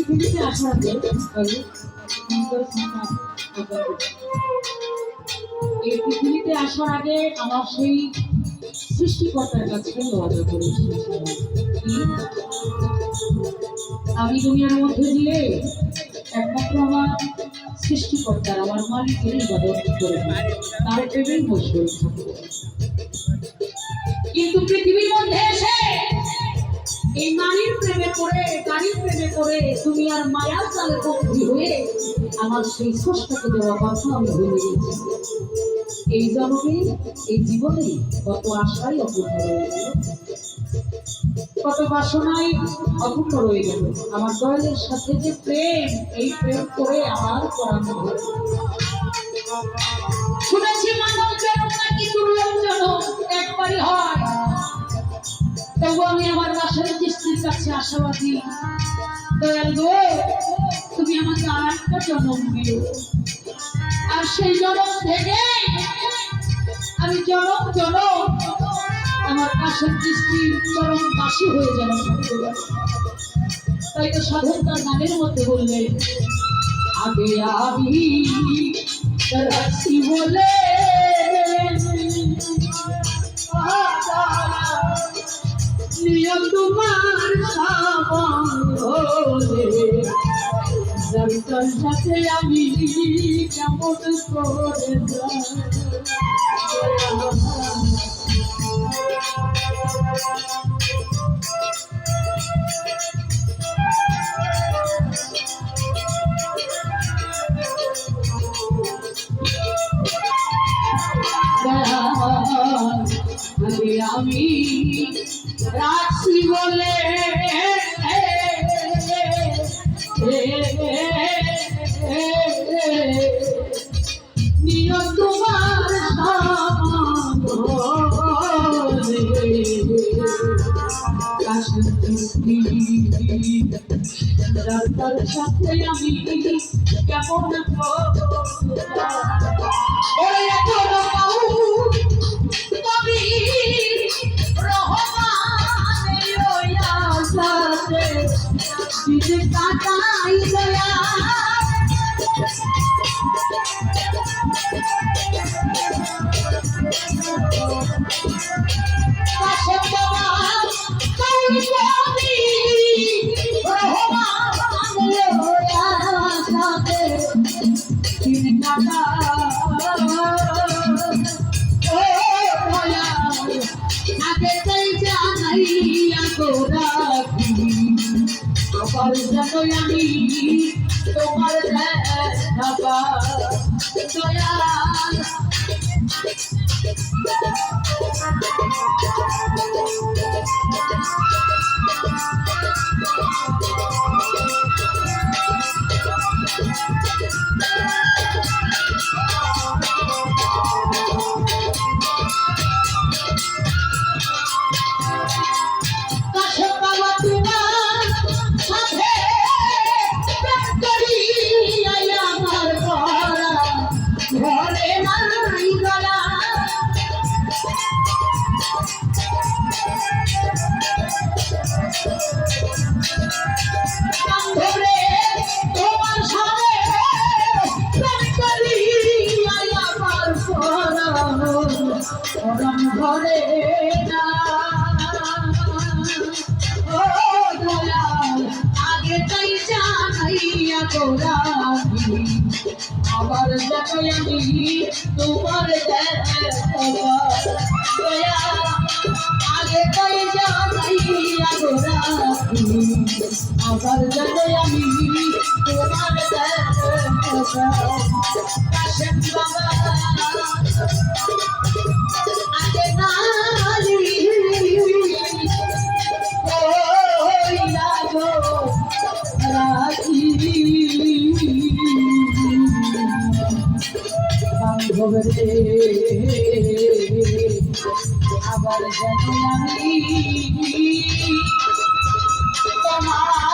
পৃথিবীতে আসার আগে এই পৃথিবীতে আসার আগে আমার সেই সৃষ্টিকর্তার কাছে দোয়া করেছি, আমি দুনিয়ার মধ্যে দিয়ে একমাত্র আমার সৃষ্টিকর্তার, আমার মালিকের ইবাদত করে তার প্রেমেই মশগুল থাকবো। কিন্তু পৃথিবীর মধ্যে এসে এই নারীর প্রেমে পড়ে, গাড়ির প্রেমে পড়ে তুমি আর মায়ার জালে বন্দী হয়ে আমার সেই স্রষ্টাকে দেওয়া কথা আমি ভুলে গেছি। এই জন্মে, এই জীবনে কত আশাই অপূর্ণ রয়ে গেল, কত বাসনাই অপূর্ণ রয়ে গেল। আমার দয়ালের সাথে যে প্রেম, এই প্রেম করে আমার করানো হল। শুনেছি মানব জন্ম নাকি দুর্লভ জন্ম একবারই হয়, তবু আমি আমার বাসার দৃষ্টির কাছে আশাবাদী। দয়াল গো, তুমি আমাকে আর একটা জন্ম দিও, আর সেই জন্ম থেকে আমি জনম জনম আমার কাশের দৃষ্টির চরম দাসী হয়ে যেন থাকতে পারি। তাই তো সাধন তার গানের মধ্যে বললে, আগে আমি রাখছি বলে নিয়ম তোমার সাবন সাথে আমি কেমন করে আমি রাখছি বলে নিয়ম তোমার রাস্তার সাথে আমি কেমন কাটাই গয়া আমি তোমার ঘরে না ও দয়াল আগে তাই জানাইয়া গোরা আবার দেখো আমি তোমার দয়া আগে কই জানাইয়া গোরা আবার দেখো আমি তোমার কাশেম বাবা আগে নালি ওইলা গো রাখি বান্ধব রে আবার যেন আমি তোমার